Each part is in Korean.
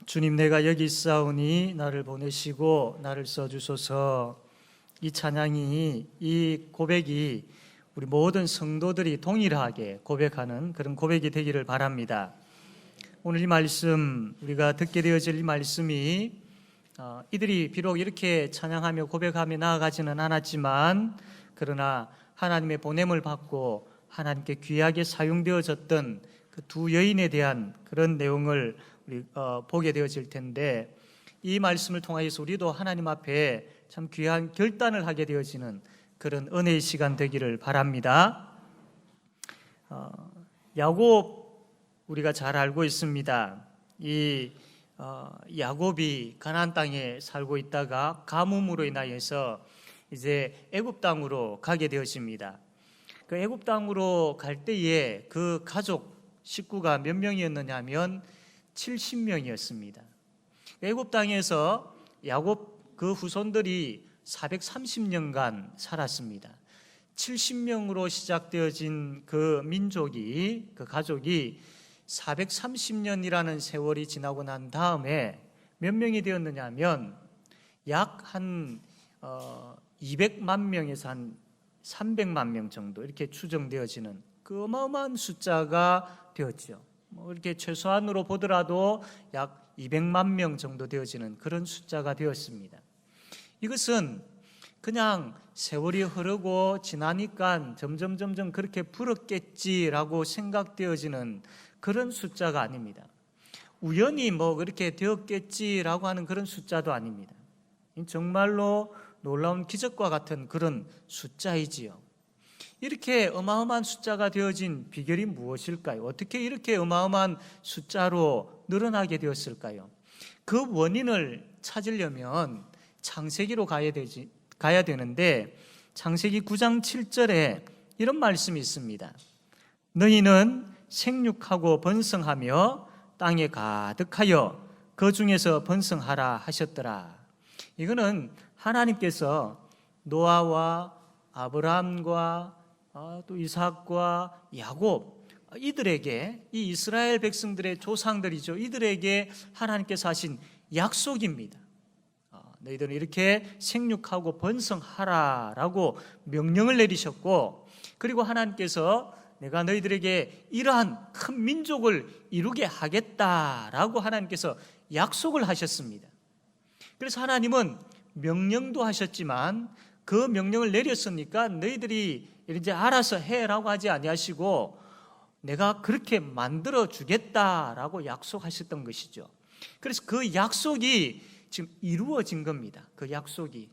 주님, 내가 여기 있사오니 나를 보내시고 나를 써주소서. 이 찬양이, 이 고백이 우리 모든 성도들이 동일하게 고백하는 그런 고백이 되기를 바랍니다. 오늘 이 말씀, 우리가 듣게 되어질 이 말씀이 이들이 비록 이렇게 찬양하며 고백하며 나아가지는 않았지만, 그러나 하나님의 보냄을 받고 하나님께 귀하게 사용되어졌던 그 두 여인에 대한 그런 내용을 우리 보게 되어질 텐데, 이 말씀을 통하여서 우리도 하나님 앞에 참 귀한 결단을 하게 되어지는 그런 은혜의 시간 되기를 바랍니다. 야곱, 우리가 잘 알고 있습니다. 이 야곱이 가나안 땅에 살고 있다가 가뭄으로 인하여서 이제 애굽 땅으로 가게 되었습니다. 그 애굽 땅으로 갈 때에 그 가족 식구가 몇 명이었느냐 하면 70명이었습니다. 애굽 땅에서 야곱 그 후손들이 430년간 살았습니다. 70명으로 시작되어진 그 민족이, 그 가족이 430년이라는 세월이 지나고 난 다음에 몇 명이 되었느냐 하면 약 한 200만 명에서 한 300만 명 정도 이렇게 추정되어지는 그 어마어마한 숫자가 되었죠. 이렇게 최소한으로 보더라도 약 200만 명 정도 되어지는 그런 숫자가 되었습니다. 이것은 그냥 세월이 흐르고 지나니까 점점 그렇게 불었겠지라고 생각되어지는 그런 숫자가 아닙니다. 우연히 그렇게 되었겠지라고 하는 그런 숫자도 아닙니다. 정말로 놀라운 기적과 같은 그런 숫자이지요. 이렇게 어마어마한 숫자가 되어진 비결이 무엇일까요? 어떻게 이렇게 어마어마한 숫자로 늘어나게 되었을까요? 그 원인을 찾으려면 창세기로 가야 되는데, 창세기 9장 7절에 이런 말씀이 있습니다. 너희는 생육하고 번성하며 땅에 가득하여 그 중에서 번성하라 하셨더라. 이거는 하나님께서 노아와 아브라함과 또 이삭과 야곱, 이들에게, 이 이스라엘 백성들의 조상들이죠, 이들에게 하나님께서 하신 약속입니다. 너희들은 이렇게 생육하고 번성하라라고 명령을 내리셨고, 그리고 하나님께서 내가 너희들에게 이러한 큰 민족을 이루게 하겠다라고 하나님께서 약속을 하셨습니다. 그래서 하나님은 명령도 하셨지만 그 명령을 내렸으니까 너희들이 이제 알아서 해라고 하지 아니하시고 내가 그렇게 만들어 주겠다라고 약속하셨던 것이죠. 그래서 그 약속이 지금 이루어진 겁니다. 그 약속이.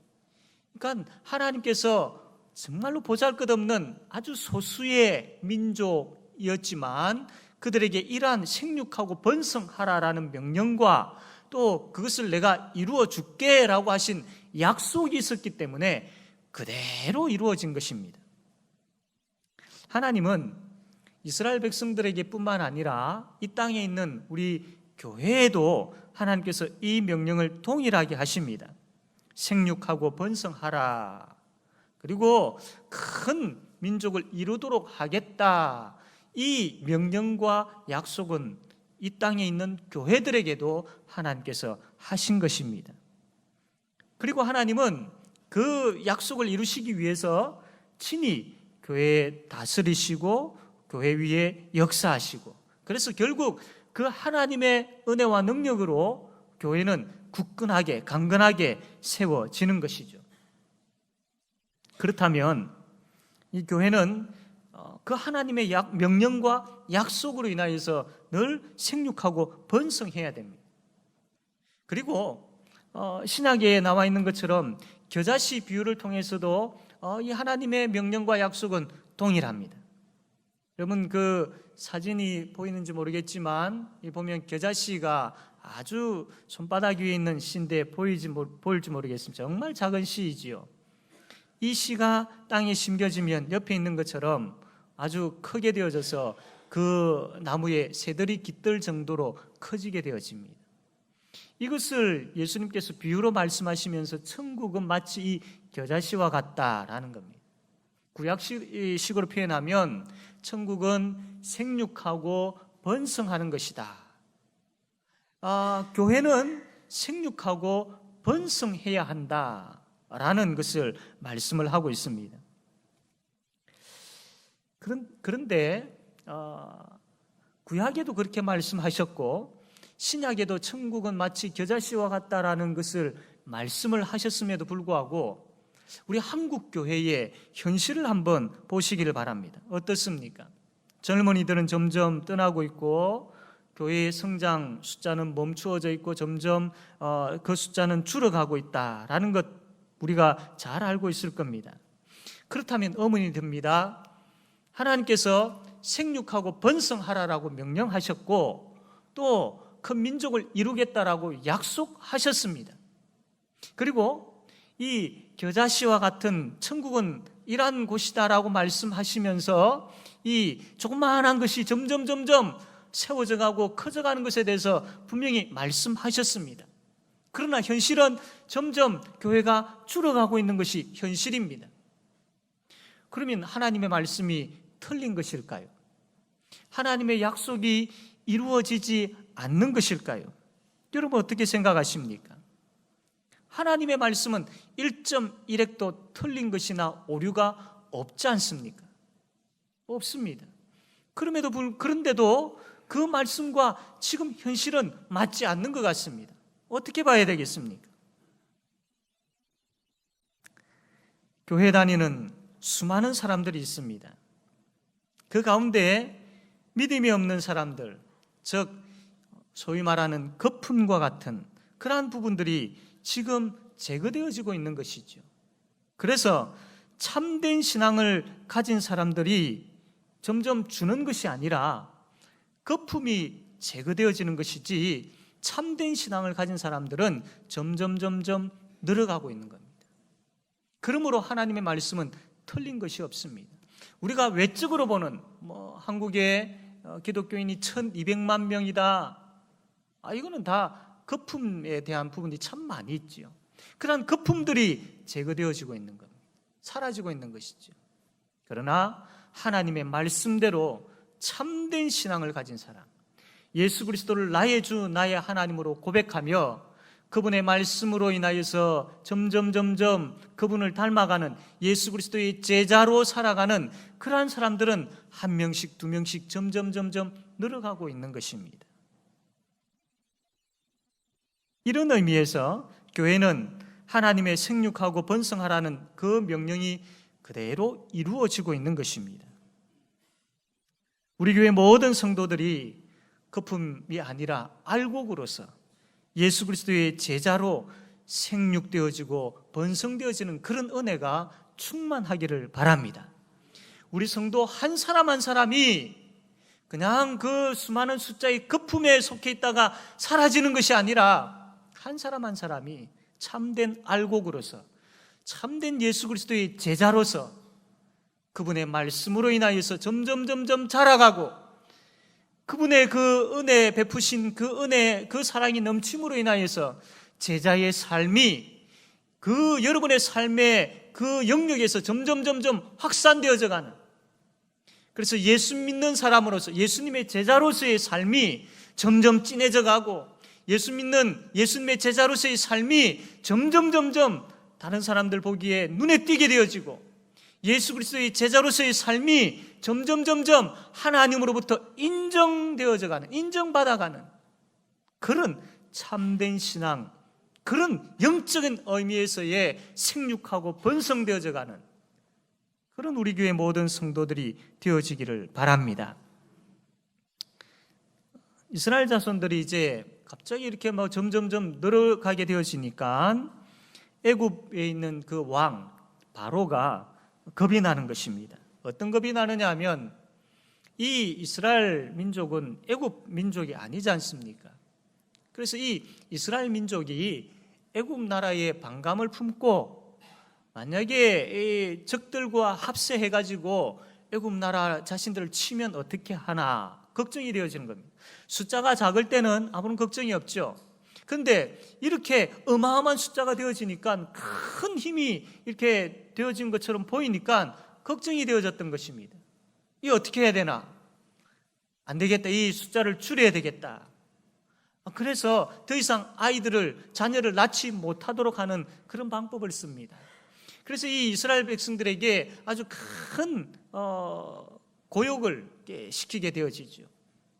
그러니까 하나님께서 정말로 보잘것없는 아주 소수의 민족이었지만 그들에게 이러한 생육하고 번성하라라는 명령과 또 그것을 내가 이루어 줄게라고 하신 약속이 있었기 때문에 그대로 이루어진 것입니다. 하나님은 이스라엘 백성들에게 뿐만 아니라 이 땅에 있는 우리 교회에도 하나님께서 이 명령을 동일하게 하십니다. 생육하고 번성하라. 그리고 큰 민족을 이루도록 하겠다. 이 명령과 약속은 이 땅에 있는 교회들에게도 하나님께서 하신 것입니다. 그리고 하나님은 그 약속을 이루시기 위해서 친히 교회에 다스리시고 교회 위에 역사하시고, 그래서 결국 그 하나님의 은혜와 능력으로 교회는 굳건하게 강건하게 세워지는 것이죠. 그렇다면 이 교회는 그 하나님의 명령과 약속으로 인하여서 늘 생육하고 번성해야 됩니다. 그리고 신약에 나와 있는 것처럼 겨자씨 비유를 통해서도 이 하나님의 명령과 약속은 동일합니다. 여러분 그 사진이 보이는지 모르겠지만 보면 겨자씨가 아주 손바닥 위에 있는 씨인데 보일지 모르겠습니다. 정말 작은 씨이지요. 이 씨가 땅에 심겨지면 옆에 있는 것처럼 아주 크게 되어져서 그 나무에 새들이 깃들 정도로 커지게 되어집니다. 이것을 예수님께서 비유로 말씀하시면서 천국은 마치 이 겨자씨와 같다라는 겁니다. 구약식으로 표현하면 천국은 생육하고 번성하는 것이다. 교회는 생육하고 번성해야 한다라는 것을 말씀을 하고 있습니다. 그런데 구약에도 그렇게 말씀하셨고 신약에도 천국은 마치 겨자씨와 같다라는 것을 말씀을 하셨음에도 불구하고 우리 한국 교회의 현실을 한번 보시기를 바랍니다. 어떻습니까? 젊은이들은 점점 떠나고 있고 교회의 성장 숫자는 멈추어져 있고 점점 그 숫자는 줄어가고 있다라는 것 우리가 잘 알고 있을 겁니다. 그렇다면 의문이 듭니다. 하나님께서 생육하고 번성하라라고 명령하셨고 또 큰 민족을 이루겠다라고 약속하셨습니다. 그리고 이 겨자씨와 같은 천국은 이러한 곳이다라고 말씀하시면서 이 조그마한 것이 점점 세워져 가고 커져가는 것에 대해서 분명히 말씀하셨습니다. 그러나 현실은 점점 교회가 줄어가고 있는 것이 현실입니다. 그러면 하나님의 말씀이 틀린 것일까요? 하나님의 약속이 이루어지지 않는 것일까요? 여러분 어떻게 생각하십니까? 하나님의 말씀은 1.1획도 틀린 것이나 오류가 없지 않습니까? 없습니다. 그런데도 그 말씀과 지금 현실은 맞지 않는 것 같습니다. 어떻게 봐야 되겠습니까? 교회 다니는 수많은 사람들이 있습니다. 그 가운데 믿음이 없는 사람들, 즉 소위 말하는 거품과 같은 그러한 부분들이 지금 제거되어지고 있는 것이죠. 그래서 참된 신앙을 가진 사람들이 점점 주는 것이 아니라 거품이 제거되어지는 것이지 참된 신앙을 가진 사람들은 점점 늘어가고 있는 겁니다. 그러므로 하나님의 말씀은 틀린 것이 없습니다. 우리가 외적으로 보는 한국의 기독교인이 1200만 명이다. 이거는 다 거품에 대한 부분이 참 많이 있죠. 그런 거품들이 제거되어지고 있는 겁니다. 사라지고 있는 것이죠. 그러나 하나님의 말씀대로 참된 신앙을 가진 사람, 예수 그리스도를 나의 주, 나의 하나님으로 고백하며 그분의 말씀으로 인하여서 점점 그분을 닮아가는 예수 그리스도의 제자로 살아가는 그러한 사람들은 한 명씩 두 명씩 점점 늘어가고 있는 것입니다. 이런 의미에서 교회는 하나님의 생육하고 번성하라는 그 명령이 그대로 이루어지고 있는 것입니다. 우리 교회 모든 성도들이 거품이 아니라 알곡으로서 예수 그리스도의 제자로 생육되어지고 번성되어지는 그런 은혜가 충만하기를 바랍니다. 우리 성도 한 사람 한 사람이 그냥 그 수많은 숫자의 거품에 속해 있다가 사라지는 것이 아니라 한 사람 한 사람이 참된 알곡으로서 참된 예수 그리스도의 제자로서 그분의 말씀으로 인하여서 점점 자라가고 그분의 그 은혜 베푸신 그 은혜 그 사랑이 넘침으로 인하여서 제자의 삶이 그 여러분의 삶의 그 영역에서 점점 확산되어져 가는, 그래서 예수 믿는 사람으로서 예수님의 제자로서의 삶이 점점 진해져 가고 예수님의 제자로서의 삶이 점점 다른 사람들 보기에 눈에 띄게 되어지고 예수 그리스도의 제자로서의 삶이 점점 하나님으로부터 인정되어져 가는, 인정받아가는 그런 참된 신앙, 그런 영적인 의미에서의 생육하고 번성되어져 가는 그런 우리 교회 모든 성도들이 되어지기를 바랍니다. 이스라엘 자손들이 이제 갑자기 이렇게 점점 늘어가게 되어지니까 애굽에 있는 그 왕 바로가 겁이 나는 것입니다. 어떤 겁이 나느냐 하면 이 이스라엘 민족은 애굽 민족이 아니지 않습니까? 그래서 이 이스라엘 민족이 애굽 나라에 반감을 품고 만약에 이 적들과 합세해가지고 애굽 나라 자신들을 치면 어떻게 하나 걱정이 되어지는 겁니다. 숫자가 작을 때는 아무런 걱정이 없죠. 그런데 이렇게 어마어마한 숫자가 되어지니까 큰 힘이 이렇게 되어진 것처럼 보이니까 걱정이 되어졌던 것입니다. 이 어떻게 해야 되나? 안 되겠다. 이 숫자를 줄여야 되겠다. 그래서 더 이상 자녀를 낳지 못하도록 하는 그런 방법을 씁니다. 그래서 이 이스라엘 백성들에게 아주 큰 고욕을 시키게 되어지죠.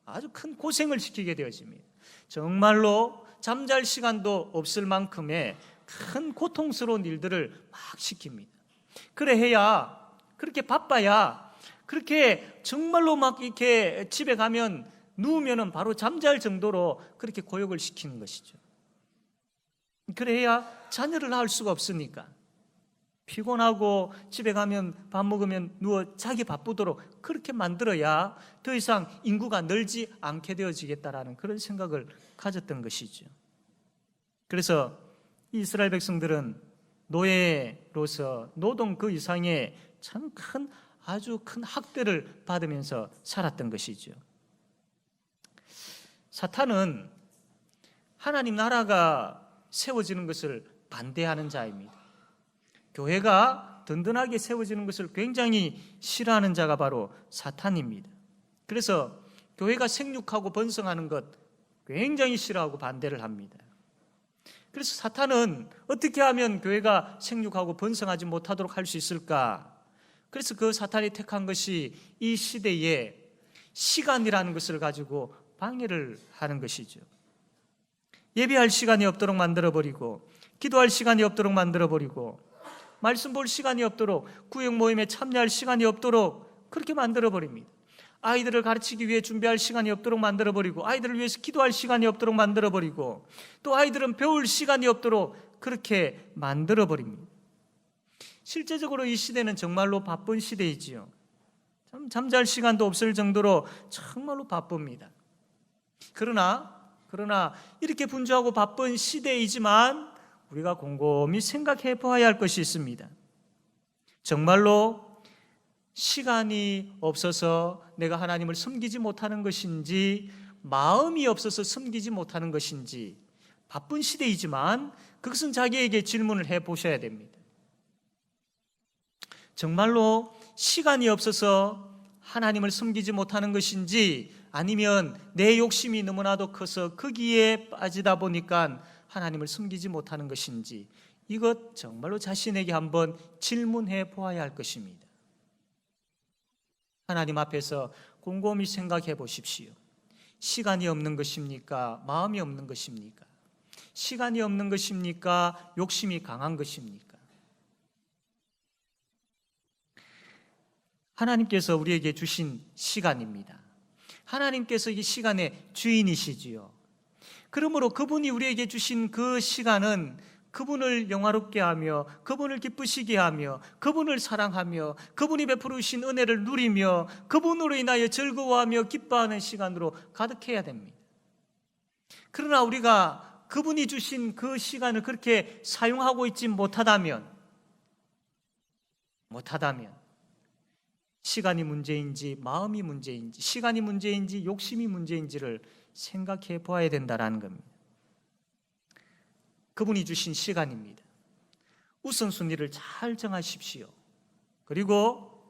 아주 큰 고생을 시키게 되어집니다. 정말로 잠잘 시간도 없을 만큼의 큰 고통스러운 일들을 막 시킵니다. 그렇게 바빠야, 그렇게 정말로 막 이렇게 집에 가면 누우면은 바로 잠잘 정도로 그렇게 고욕을 시키는 것이죠. 그래야 자녀를 낳을 수가 없으니까 피곤하고 집에 가면 밥 먹으면 누워 자기 바쁘도록 그렇게 만들어야 더 이상 인구가 늘지 않게 되어지겠다라는 그런 생각을 가졌던 것이죠. 그래서 이스라엘 백성들은 노예로서 노동 그 이상의 아주 큰 학대를 받으면서 살았던 것이죠. 사탄은 하나님 나라가 세워지는 것을 반대하는 자입니다. 교회가 든든하게 세워지는 것을 굉장히 싫어하는 자가 바로 사탄입니다. 그래서 교회가 생육하고 번성하는 것 굉장히 싫어하고 반대를 합니다. 그래서 사탄은 어떻게 하면 교회가 생육하고 번성하지 못하도록 할 수 있을까? 그래서 그 사탄이 택한 것이 이 시대에 시간이라는 것을 가지고 방해를 하는 것이죠. 예배할 시간이 없도록 만들어버리고, 기도할 시간이 없도록 만들어버리고, 말씀 볼 시간이 없도록, 구역 모임에 참여할 시간이 없도록 그렇게 만들어버립니다. 아이들을 가르치기 위해 준비할 시간이 없도록 만들어버리고, 아이들을 위해서 기도할 시간이 없도록 만들어버리고, 또 아이들은 배울 시간이 없도록 그렇게 만들어버립니다. 실제적으로 이 시대는 정말로 바쁜 시대이지요. 잠잘 시간도 없을 정도로 정말로 바쁩니다. 그러나 이렇게 분주하고 바쁜 시대이지만 우리가 곰곰이 생각해 보아야 할 것이 있습니다. 정말로 시간이 없어서 내가 하나님을 섬기지 못하는 것인지, 마음이 없어서 섬기지 못하는 것인지, 바쁜 시대이지만 그것은 자기에게 질문을 해 보셔야 됩니다. 정말로 시간이 없어서 하나님을 섬기지 못하는 것인지, 아니면 내 욕심이 너무나도 커서 거기에 빠지다 보니까 하나님을 섬기지 못하는 것인지, 이것 정말로 자신에게 한번 질문해 보아야 할 것입니다. 하나님 앞에서 곰곰이 생각해 보십시오. 시간이 없는 것입니까? 마음이 없는 것입니까? 시간이 없는 것입니까? 욕심이 강한 것입니까? 하나님께서 우리에게 주신 시간입니다. 하나님께서 이 시간의 주인이시지요. 그러므로 그분이 우리에게 주신 그 시간은 그분을 영화롭게 하며, 그분을 기쁘시게 하며, 그분을 사랑하며, 그분이 베풀어 주신 은혜를 누리며, 그분으로 인하여 즐거워하며 기뻐하는 시간으로 가득해야 됩니다. 그러나 우리가 그분이 주신 그 시간을 그렇게 사용하고 있지 못하다면 시간이 문제인지 마음이 문제인지, 시간이 문제인지 욕심이 문제인지를 생각해 보아야 된다는 겁니다. 그분이 주신 시간입니다. 우선순위를 잘 정하십시오. 그리고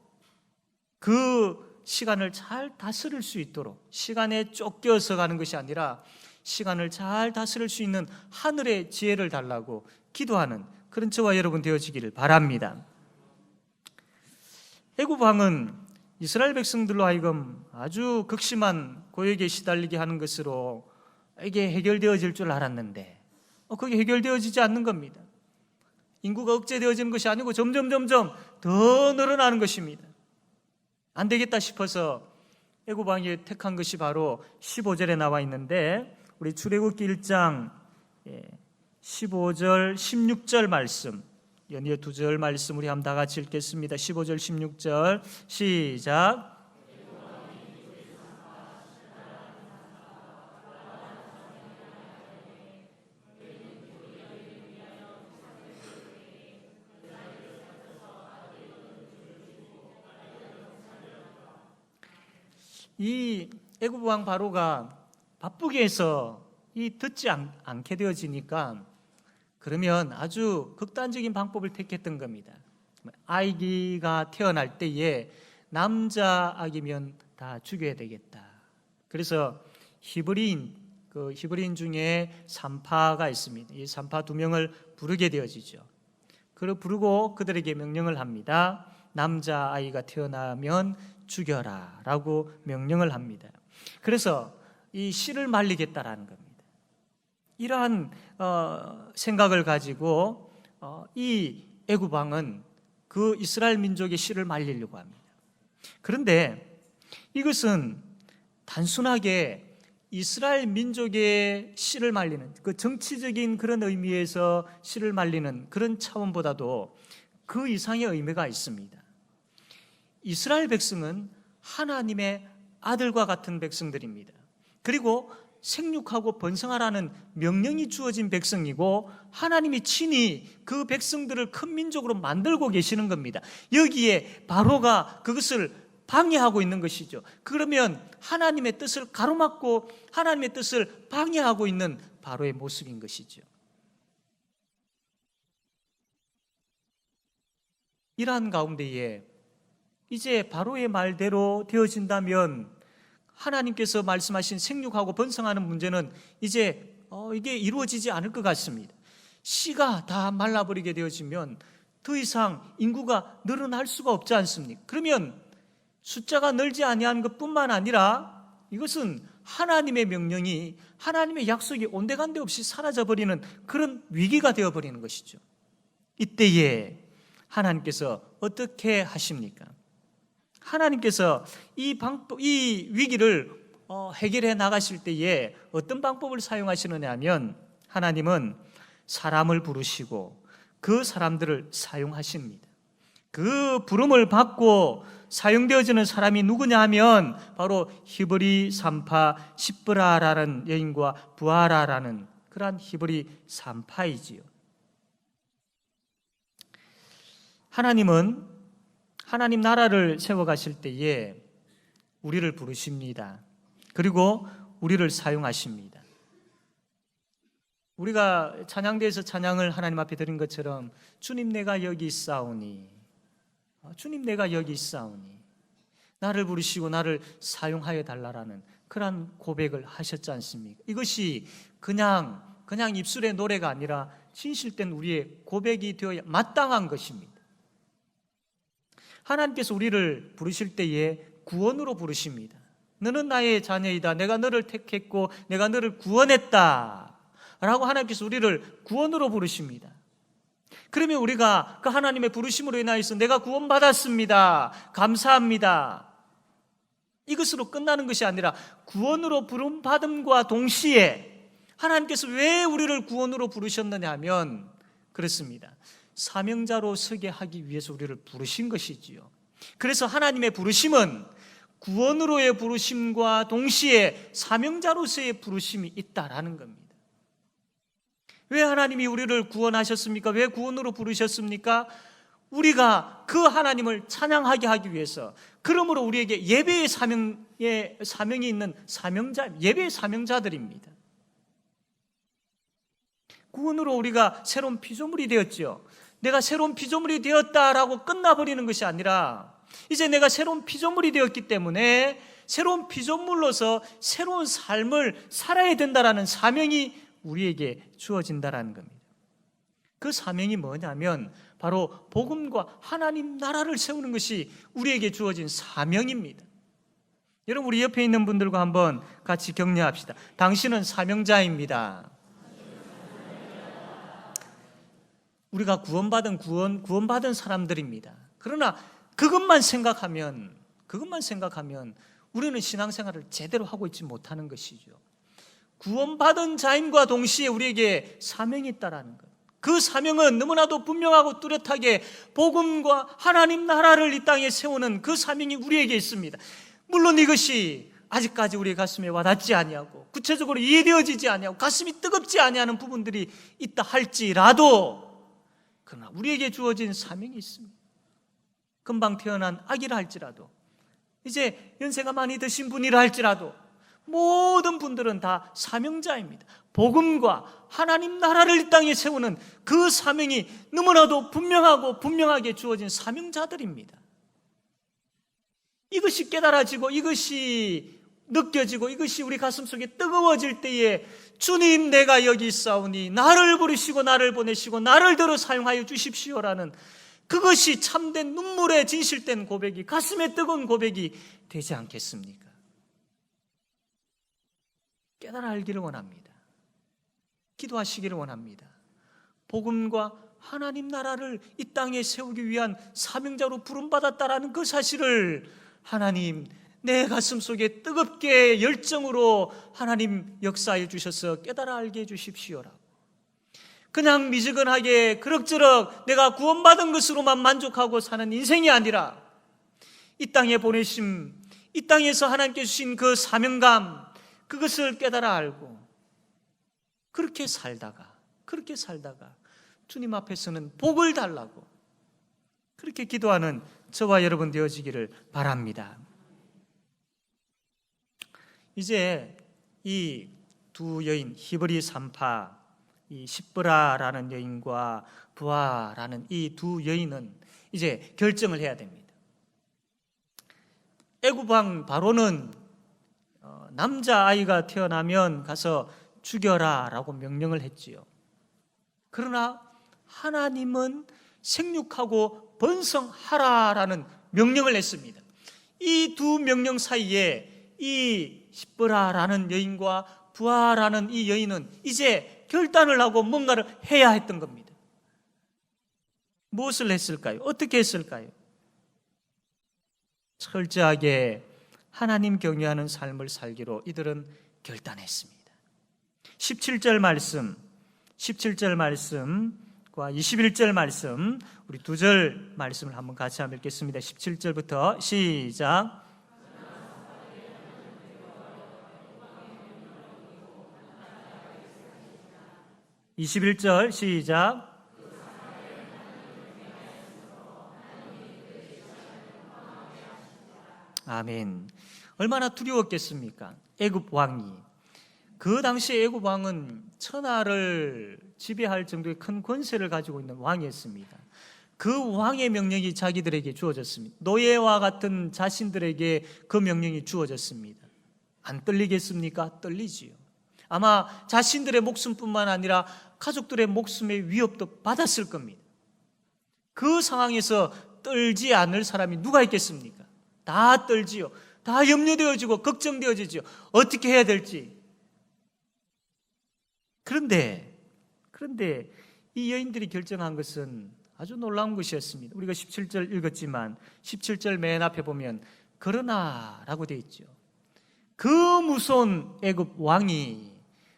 그 시간을 잘 다스릴 수 있도록, 시간에 쫓겨서 가는 것이 아니라 시간을 잘 다스릴 수 있는 하늘의 지혜를 달라고 기도하는 그런 저와 여러분 되어지기를 바랍니다. 애굽 왕은 이스라엘 백성들로 하여금 아주 극심한 고역에 시달리게 하는 것으로 이게 해결되어질 줄 알았는데 그게 해결되어지지 않는 겁니다. 인구가 억제되어지는 것이 아니고 점점 더 늘어나는 것입니다. 안 되겠다 싶어서 애굽 왕이 택한 것이 바로 15절에 나와 있는데, 우리 출애굽기 1장 15절 16절 말씀, 연이어 두 절 말씀 우리 한번 다 같이 읽겠습니다. 15절 16절 시작. 이 애굽 왕 바로가 바쁘게 해서 듣지 않게 되어지니까 그러면 아주 극단적인 방법을 택했던 겁니다. 아기가 태어날 때에 남자 아기면 다 죽여야 되겠다. 그래서 히브리인 그 히브리인 중에 산파가 있습니다. 이 산파 2명을 부르게 되어지죠. 그를 부르고 그들에게 명령을 합니다. 남자아이가 태어나면 죽여라 라고 명령을 합니다. 그래서 이 씨를 말리겠다라는 겁니다. 이러한 생각을 가지고 이 애굽 왕은 그 이스라엘 민족의 씨를 말리려고 합니다. 그런데 이것은 단순하게 이스라엘 민족의 씨를 말리는 그 정치적인 그런 의미에서 씨를 말리는 그런 차원보다도 그 이상의 의미가 있습니다. 이스라엘 백성은 하나님의 아들과 같은 백성들입니다. 그리고 생육하고 번성하라는 명령이 주어진 백성이고 하나님이 친히 그 백성들을 큰 민족으로 만들고 계시는 겁니다. 여기에 바로가 그것을 방해하고 있는 것이죠. 그러면 하나님의 뜻을 가로막고 하나님의 뜻을 방해하고 있는 바로의 모습인 것이죠. 이러한 가운데에 이제 바로의 말대로 되어진다면 하나님께서 말씀하신 생육하고 번성하는 문제는 이제 이게 이루어지지 않을 것 같습니다. 씨가 다 말라버리게 되어지면 더 이상 인구가 늘어날 수가 없지 않습니까? 그러면 숫자가 늘지 아니한 것뿐만 아니라 이것은 하나님의 명령이 하나님의 약속이 온데간데 없이 사라져버리는 그런 위기가 되어버리는 것이죠. 이때에 하나님께서 어떻게 하십니까? 하나님께서 이 위기를 해결해 나가실 때에 어떤 방법을 사용하시느냐 하면 하나님은 사람을 부르시고 그 사람들을 사용하십니다. 그 부름을 받고 사용되어지는 사람이 누구냐 하면 바로 히브리 산파 시브라라는 여인과 부아라라는 그러한 히브리 산파이지요. 하나님은 하나님 나라를 세워가실 때에 우리를 부르십니다. 그리고 우리를 사용하십니다. 우리가 찬양대에서 찬양을 하나님 앞에 드린 것처럼 주님 내가 여기 있사오니, 주님 내가 여기 있사오니 나를 부르시고 나를 사용하여 달라라는 그러한 고백을 하셨지 않습니까? 이것이 그냥 입술의 노래가 아니라 진실된 우리의 고백이 되어야 마땅한 것입니다. 하나님께서 우리를 부르실 때에 구원으로 부르십니다. 너는 나의 자녀이다. 내가 너를 택했고 내가 너를 구원했다 라고 하나님께서 우리를 구원으로 부르십니다. 그러면 우리가 그 하나님의 부르심으로 인하여서 내가 구원받았습니다, 감사합니다, 이것으로 끝나는 것이 아니라 구원으로 부름받음과 동시에 하나님께서 왜 우리를 구원으로 부르셨느냐 하면 그렇습니다. 사명자로 서게 하기 위해서 우리를 부르신 것이지요. 그래서 하나님의 부르심은 구원으로의 부르심과 동시에 사명자로서의 부르심이 있다라는 겁니다. 왜 하나님이 우리를 구원하셨습니까? 왜 구원으로 부르셨습니까? 우리가 그 하나님을 찬양하게 하기 위해서, 그러므로 우리에게 예배의 사명이 있는 예배의 사명자들입니다. 구원으로 우리가 새로운 피조물이 되었죠. 내가 새로운 피조물이 되었다라고 끝나버리는 것이 아니라 이제 내가 새로운 피조물이 되었기 때문에 새로운 피조물로서 새로운 삶을 살아야 된다라는 사명이 우리에게 주어진다라는 겁니다. 그 사명이 뭐냐면 바로 복음과 하나님 나라를 세우는 것이 우리에게 주어진 사명입니다. 여러분, 우리 옆에 있는 분들과 한번 같이 격려합시다. 당신은 사명자입니다. 우리가 구원받은 사람들입니다. 그러나 그것만 생각하면 우리는 신앙생활을 제대로 하고 있지 못하는 것이죠. 구원받은 자임과 동시에 우리에게 사명이 있다라는 것. 그 사명은 너무나도 분명하고 뚜렷하게 복음과 하나님 나라를 이 땅에 세우는 그 사명이 우리에게 있습니다. 물론 이것이 아직까지 우리 가슴에 와닿지 아니하고 구체적으로 이해되어지지 아니하고 가슴이 뜨겁지 아니하는 부분들이 있다 할지라도, 그러나 우리에게 주어진 사명이 있습니다. 금방 태어난 아기라 할지라도, 이제 연세가 많이 드신 분이라 할지라도 모든 분들은 다 사명자입니다. 복음과 하나님 나라를 이 땅에 세우는 그 사명이 너무나도 분명하게 주어진 사명자들입니다. 이것이 깨달아지고 이것이 느껴지고 이것이 우리 가슴속에 뜨거워질 때에 주님, 내가 여기 있사오니 나를 부르시고 나를 보내시고 나를 들어 사용하여 주십시오라는 그것이 참된 눈물의 진실된 고백이, 가슴에 뜨거운 고백이 되지 않겠습니까? 깨달아 알기를 원합니다. 기도하시기를 원합니다. 복음과 하나님 나라를 이 땅에 세우기 위한 사명자로 부름받았다라는 그 사실을 하나님, 내 가슴 속에 뜨겁게 열정으로 하나님 역사해 주셔서 깨달아 알게 해 주십시오라고. 그냥 미지근하게 그럭저럭 내가 구원받은 것으로만 만족하고 사는 인생이 아니라 이 땅에 보내심, 이 땅에서 하나님께 주신 그 사명감, 그것을 깨달아 알고 그렇게 살다가 주님 앞에서는 복을 달라고 그렇게 기도하는 저와 여러분 되어지기를 바랍니다. 이제 이 두 여인, 히브리 산파, 이 십브라라는 여인과 부하라는 이 두 여인은 이제 결정을 해야 됩니다. 애굽 왕 바로는 남자아이가 태어나면 가서 죽여라 라고 명령을 했지요. 그러나 하나님은 생육하고 번성하라라는 명령을 했습니다. 이 두 명령 사이에 이 십브라라는 여인과 부하라는 이 여인은 이제 결단을 하고 뭔가를 해야 했던 겁니다. 무엇을 했을까요? 어떻게 했을까요? 철저하게 하나님 경외하는 삶을 살기로 이들은 결단했습니다. 17절 말씀과 21절 말씀, 우리 두 절 말씀을 한번 같이 한번 읽겠습니다. 17절부터 시작. 21절 시작. 아멘. 얼마나 두려웠겠습니까? 애굽 왕이. 그 당시 애굽 왕은 천하를 지배할 정도의 큰 권세를 가지고 있는 왕이었습니다. 그 왕의 명령이 자기들에게 주어졌습니다. 노예와 같은 자신들에게 그 명령이 주어졌습니다. 안 떨리겠습니까? 떨리지요. 아마 자신들의 목숨뿐만 아니라 가족들의 목숨의 위협도 받았을 겁니다. 그 상황에서 떨지 않을 사람이 누가 있겠습니까? 다 떨지요. 다 염려되어지고 걱정되어지죠. 어떻게 해야 될지. 그런데 이 여인들이 결정한 것은 아주 놀라운 것이었습니다. 우리가 17절 읽었지만 17절 맨 앞에 보면 그러나 라고 되어 있죠. 그 무서운 애굽 왕이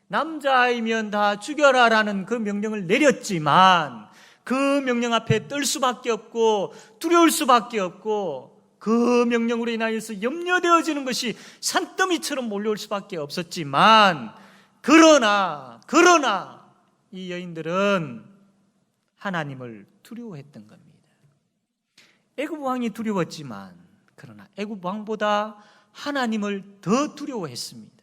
남자아이면 다 죽여라라는 그 명령을 내렸지만 그 명령 앞에 떨 수밖에 없고 두려울 수밖에 없고 그 명령으로 인하여서 염려되어지는 것이 산더미처럼 몰려올 수밖에 없었지만 그러나 이 여인들은 하나님을 두려워했던 겁니다. 애굽 왕이 두려웠지만 그러나 애굽 왕보다 하나님을 더 두려워했습니다.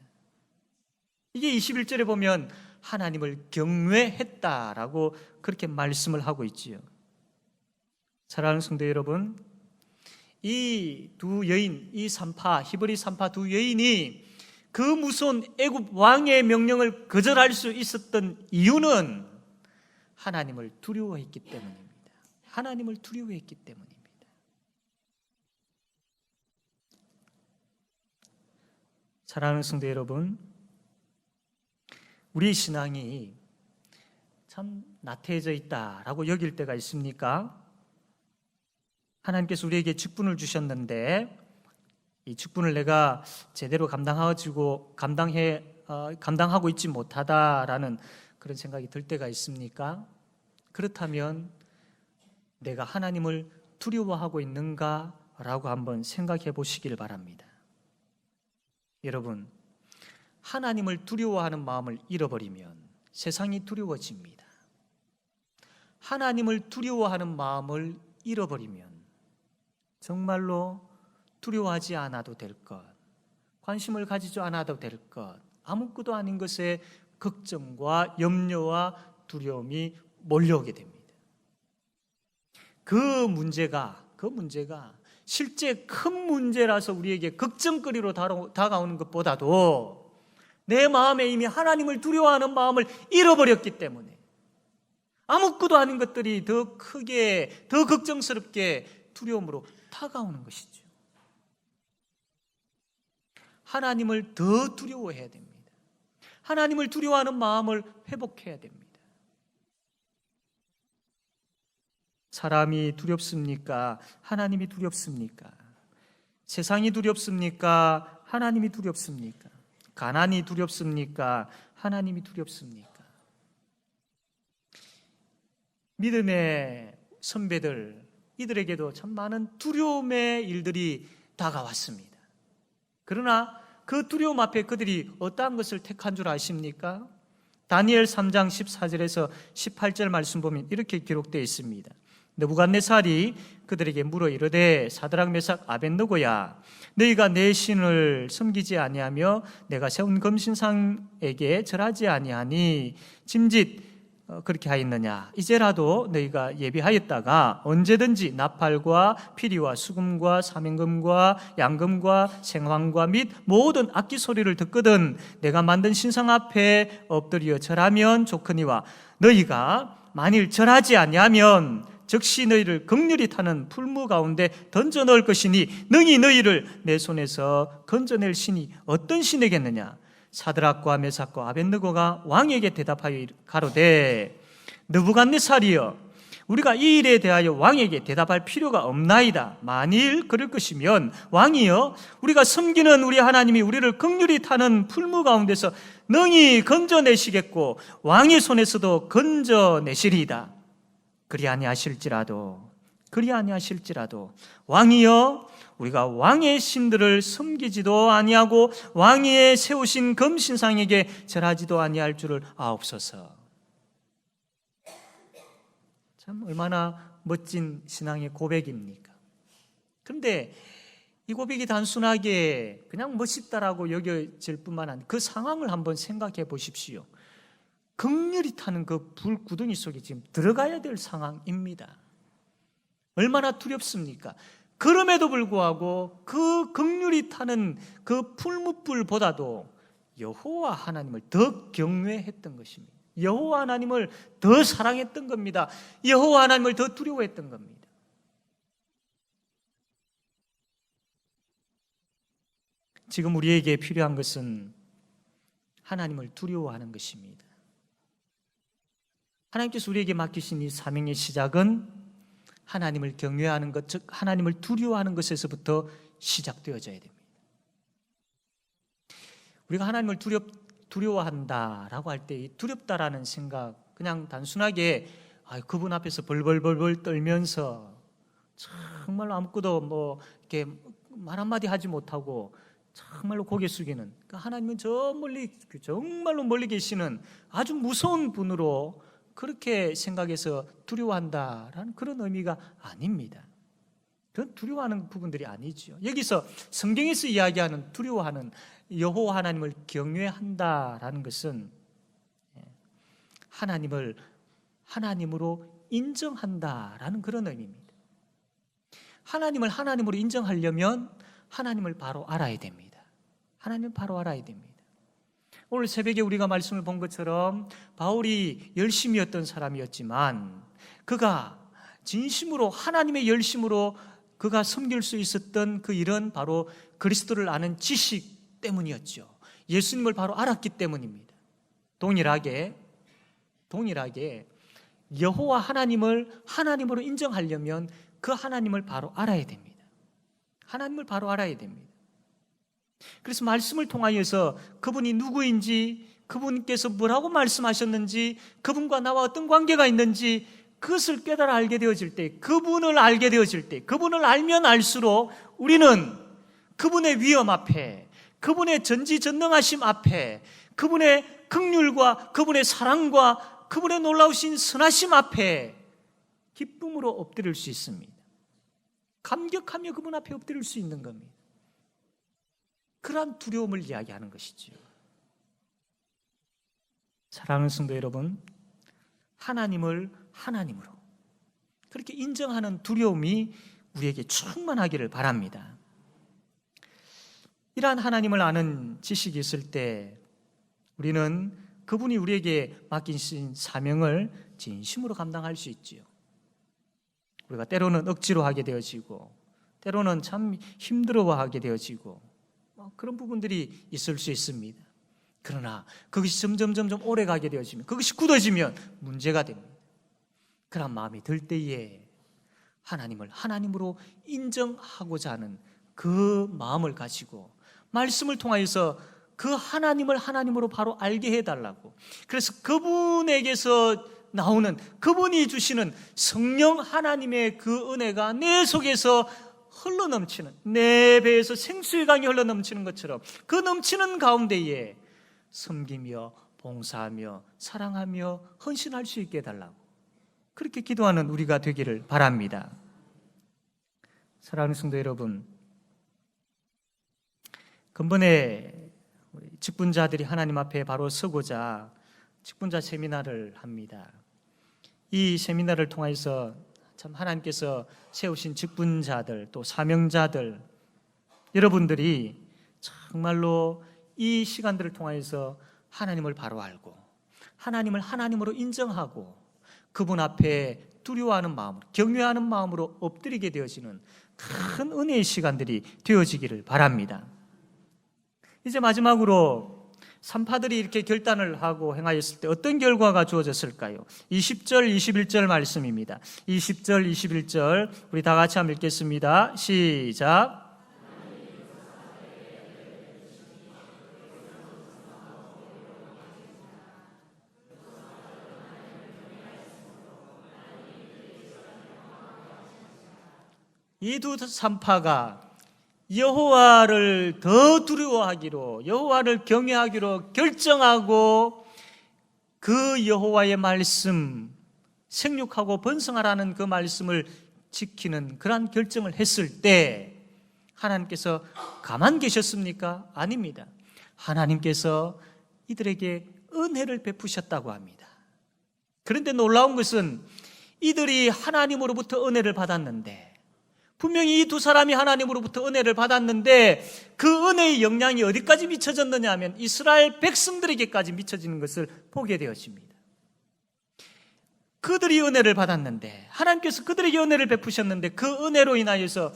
이게 21절에 보면 하나님을 경외했다라고 그렇게 말씀을 하고 있지요. 사랑하는 성도 여러분, 이 두 여인, 이 산파, 히브리 산파 두 여인이 그 무서운 애굽 왕의 명령을 거절할 수 있었던 이유는 하나님을 두려워했기 때문입니다. 하나님을 두려워했기 때문입니다. 사랑하는 성도 여러분, 우리 신앙이 참 나태해져 있다라고 여길 때가 있습니까? 하나님께서 우리에게 직분을 주셨는데 이 직분을 내가 제대로 감당하고 있지 못하다라는 그런 생각이 들 때가 있습니까? 그렇다면 내가 하나님을 두려워하고 있는가라고 한번 생각해 보시길 바랍니다. 여러분, 하나님을 두려워하는 마음을 잃어버리면 세상이 두려워집니다. 하나님을 두려워하는 마음을 잃어버리면 정말로 두려워하지 않아도 될 것, 관심을 가지지 않아도 될 것, 아무것도 아닌 것에 걱정과 염려와 두려움이 몰려오게 됩니다. 그 문제가 실제 큰 문제라서 우리에게 걱정거리로 다가오는 것보다도 내 마음에 이미 하나님을 두려워하는 마음을 잃어버렸기 때문에 아무것도 아닌 것들이 더 크게, 더 걱정스럽게 두려움으로 다가오는 것이죠. 하나님을 더 두려워해야 됩니다. 하나님을 두려워하는 마음을 회복해야 됩니다. 사람이 두렵습니까? 하나님이 두렵습니까? 세상이 두렵습니까? 하나님이 두렵습니까? 가난이 두렵습니까? 하나님이 두렵습니까? 믿음의 선배들, 이들에게도 참 많은 두려움의 일들이 다가왔습니다. 그러나 그 두려움 앞에 그들이 어떠한 것을 택한 줄 아십니까? 다니엘 3장 14절에서 18절 말씀 보면 이렇게 기록되어 있습니다. 느부갓네살이 그들에게 물어 이르되 사드락 메삭 아벳느고야, 너희가 내 신을 섬기지 아니하며 내가 세운 금신상에게 절하지 아니하니 짐짓 그렇게 하였느냐? 이제라도 너희가 예비하였다가 언제든지 나팔과 피리와 수금과 사명금과 양금과 생황과 및 모든 악기 소리를 듣거든 내가 만든 신상 앞에 엎드려 절하면 좋거니와 너희가 만일 절하지 아니하면 즉시 너희를 극렬히 타는 풀무 가운데 던져 넣을 것이니 능히 너희를 내 손에서 건져낼 신이 어떤 신이겠느냐? 사드락과 메삭과 아벳느고가 왕에게 대답하여 가로되 느부갓네살이여, 우리가 이 일에 대하여 왕에게 대답할 필요가 없나이다. 만일 그럴 것이면 왕이여, 우리가 섬기는 우리 하나님이 우리를 극렬히 타는 풀무 가운데서 능히 건져내시겠고 왕의 손에서도 건져내시리이다. 그리 아니하실지라도 왕이여, 우리가 왕의 신들을 섬기지도 아니하고 왕위에 세우신 금신상에게 절하지도 아니할 줄을 아옵소서. 참 얼마나 멋진 신앙의 고백입니까? 그런데 이 고백이 단순하게 그냥 멋있다라고 여겨질 뿐만 아니라 그 상황을 한번 생각해 보십시오. 극렬히 타는 그 불구덩이 속에 지금 들어가야 될 상황입니다. 얼마나 두렵습니까? 그럼에도 불구하고 그 극렬히 타는 그 풀무불보다도 여호와 하나님을 더 경외했던 것입니다. 여호와 하나님을 더 사랑했던 겁니다. 여호와 하나님을 더 두려워했던 겁니다. 지금 우리에게 필요한 것은 하나님을 두려워하는 것입니다. 하나님께서 우리에게 맡기신 이 사명의 시작은 하나님을 경외하는 것, 즉 하나님을 두려워하는 것에서부터 시작되어져야 됩니다. 우리가 하나님을 두려워한다라고 할 때 두렵다라는 생각, 그냥 단순하게 그분 앞에서 벌벌벌벌 떨면서 정말로 아무것도 이렇게 말 한마디 하지 못하고 정말로 고개 숙이는, 하나님은 저 멀리, 정말로 멀리 계시는 아주 무서운 분으로 그렇게 생각해서 두려워한다라는 그런 의미가 아닙니다. 그건 두려워하는 부분들이 아니죠. 여기서 성경에서 이야기하는 두려워하는 여호와 하나님을 경외한다라는 것은 하나님을 하나님으로 인정한다라는 그런 의미입니다. 하나님을 하나님으로 인정하려면 하나님을 바로 알아야 됩니다. 하나님을 바로 알아야 됩니다. 오늘 새벽에 우리가 말씀을 본 것처럼 바울이 열심이었던 사람이었지만 그가 진심으로 하나님의 열심으로 그가 섬길 수 있었던 그 일은 바로 그리스도를 아는 지식 때문이었죠. 예수님을 바로 알았기 때문입니다. 동일하게 여호와 하나님을 하나님으로 인정하려면 그 하나님을 바로 알아야 됩니다. 하나님을 바로 알아야 됩니다. 그래서 말씀을 통하여서 그분이 누구인지, 그분께서 뭐라고 말씀하셨는지, 그분과 나와 어떤 관계가 있는지 그것을 깨달아 알게 되어질 때, 그분을 알게 되어질 때, 그분을 알면 알수록 우리는 그분의 위엄 앞에, 그분의 전지전능하심 앞에, 그분의 긍휼과 그분의 사랑과 그분의 놀라우신 선하심 앞에 기쁨으로 엎드릴 수 있습니다. 감격하며 그분 앞에 엎드릴 수 있는 겁니다. 그러한 두려움을 이야기하는 것이죠. 사랑하는 성도 여러분, 하나님을 하나님으로 그렇게 인정하는 두려움이 우리에게 충만하기를 바랍니다. 이러한 하나님을 아는 지식이 있을 때 우리는 그분이 우리에게 맡기신 사명을 진심으로 감당할 수 있지요. 우리가 때로는 억지로 하게 되어지고 때로는 참 힘들어하게 되어지고 그런 부분들이 있을 수 있습니다. 그러나 그것이 점점 오래 가게 되어지면, 그것이 굳어지면 문제가 됩니다. 그런 마음이 들 때에 하나님을 하나님으로 인정하고자 하는 그 마음을 가지고 말씀을 통하여서 그 하나님을 하나님으로 바로 알게 해달라고, 그래서 그분에게서 나오는, 그분이 주시는 성령 하나님의 그 은혜가 내 속에서 흘러넘치는, 내 배에서 생수의 강이 흘러넘치는 것처럼 그 넘치는 가운데에 섬기며 봉사하며 사랑하며 헌신할 수 있게 해달라고, 그렇게 기도하는 우리가 되기를 바랍니다. 사랑하는 성도 여러분, 근본에 직분자들이 하나님 앞에 바로 서고자 직분자 세미나를 합니다. 이 세미나를 통해서 참 하나님께서 세우신 직분자들, 또 사명자들, 여러분들이 정말로 이 시간들을 통해서 하나님을 바로 알고 하나님을 하나님으로 인정하고 그분 앞에 두려워하는 마음으로, 경외하는 마음으로 엎드리게 되어지는 큰 은혜의 시간들이 되어지기를 바랍니다. 이제 마지막으로 산파들이 이렇게 결단을 하고 행하였을 때 어떤 결과가 주어졌을까요? 20절, 21절 말씀입니다. 20절, 21절 우리 다 같이 한번 읽겠습니다. 시작. 이 두 산파가 여호와를 더 두려워하기로, 여호와를 경외하기로 결정하고 그 여호와의 말씀, 생육하고 번성하라는 그 말씀을 지키는 그러한 결정을 했을 때 하나님께서 가만 계셨습니까? 아닙니다. 하나님께서 이들에게 은혜를 베푸셨다고 합니다. 그런데 놀라운 것은 이들이 하나님으로부터 은혜를 받았는데, 분명히 이 두 사람이 하나님으로부터 은혜를 받았는데 그 은혜의 영향이 어디까지 미쳐졌느냐 하면 이스라엘 백성들에게까지 미쳐지는 것을 보게 되어집니다. 그들이 은혜를 받았는데, 하나님께서 그들에게 은혜를 베푸셨는데 그 은혜로 인하여서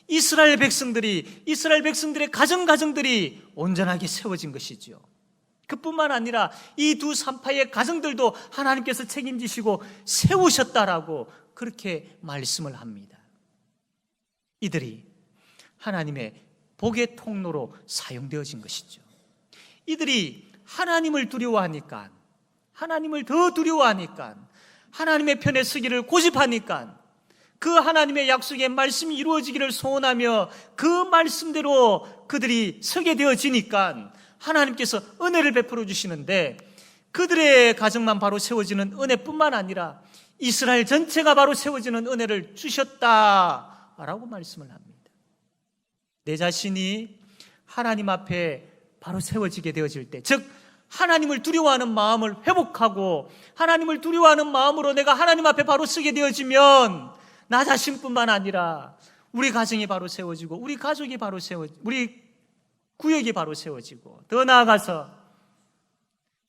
이스라엘 백성들의 가정들이 온전하게 세워진 것이지요. 그뿐만 아니라 이 두 산파의 가정들도 하나님께서 책임지시고 세우셨다라고 그렇게 말씀을 합니다. 이들이 하나님의 복의 통로로 사용되어진 것이죠. 이들이 하나님을 두려워하니까, 하나님을 더 두려워하니까, 하나님의 편에 서기를 고집하니까, 그 하나님의 약속의 말씀이 이루어지기를 소원하며 그 말씀대로 그들이 서게 되어지니까 하나님께서 은혜를 베풀어 주시는데, 그들의 가정만 바로 세워지는 은혜뿐만 아니라 이스라엘 전체가 바로 세워지는 은혜를 주셨다 라고 말씀을 합니다. 내 자신이 하나님 앞에 바로 세워지게 되어질 때, 즉 하나님을 두려워하는 마음을 회복하고 하나님을 두려워하는 마음으로 내가 하나님 앞에 바로 서게 되어지면 나 자신뿐만 아니라 우리 가정이 바로 세워지고 우리 가족이 바로 세워지고 우리 구역이 바로 세워지고, 더 나아가서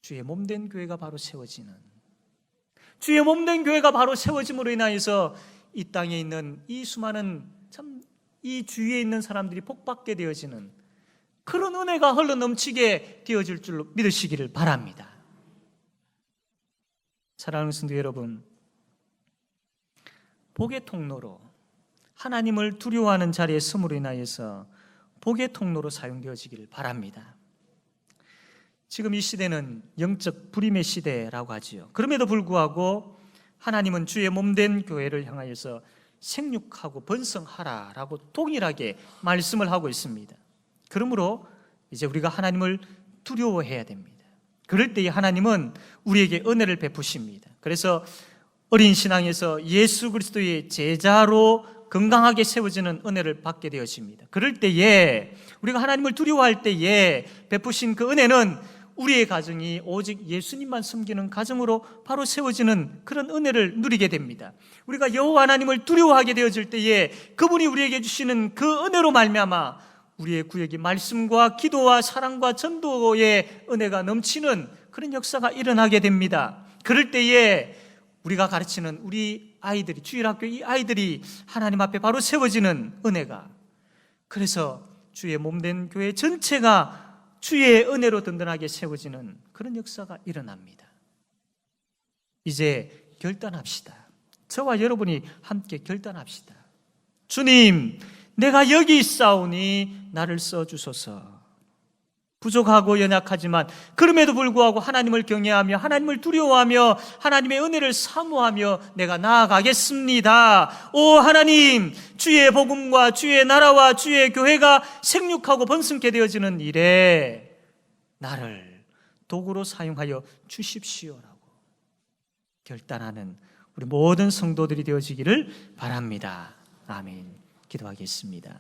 주의 몸된 교회가 바로 세워지는, 주의 몸된 교회가 바로 세워짐으로 인하여서 이 땅에 있는 이 수많은 이 주위에 있는 사람들이 복받게 되어지는 그런 은혜가 흘러 넘치게 되어질 줄로 믿으시기를 바랍니다. 사랑하는 성도 여러분, 복의 통로로, 하나님을 두려워하는 자리에 섬으로 인하여서 복의 통로로 사용되어지기를 바랍니다. 지금 이 시대는 영적 불임의 시대라고 하지요. 그럼에도 불구하고 하나님은 주의 몸된 교회를 향하여서 생육하고 번성하라라고 동일하게 말씀을 하고 있습니다. 그러므로 이제 우리가 하나님을 두려워해야 됩니다. 그럴 때 하나님은 우리에게 은혜를 베푸십니다. 그래서 어린 신앙에서 예수 그리스도의 제자로 건강하게 세워지는 은혜를 받게 되어집니다. 그럴 때에 우리가 하나님을 두려워할 때에 베푸신 그 은혜는 우리의 가정이 오직 예수님만 섬기는 가정으로 바로 세워지는 그런 은혜를 누리게 됩니다. 우리가 여호와 하나님을 두려워하게 되어질 때에 그분이 우리에게 주시는 그 은혜로 말미암아 우리의 구역이 말씀과 기도와 사랑과 전도의 은혜가 넘치는 그런 역사가 일어나게 됩니다. 그럴 때에 우리가 가르치는 우리 아이들이, 주일학교 이 아이들이 하나님 앞에 바로 세워지는 은혜가, 그래서 주의 몸된 교회 전체가 주의 은혜로 든든하게 세워지는 그런 역사가 일어납니다. 이제 결단합시다. 저와 여러분이 함께 결단합시다. 주님, 내가 여기 있사오니 나를 써주소서. 부족하고 연약하지만 그럼에도 불구하고 하나님을 경외하며 하나님을 두려워하며 하나님의 은혜를 사모하며 내가 나아가겠습니다. 오 하나님, 주의 복음과 주의 나라와 주의 교회가 생육하고 번성케 되어지는 일에 나를 도구로 사용하여 주십시오라고 결단하는 우리 모든 성도들이 되어지기를 바랍니다. 아멘. 기도하겠습니다.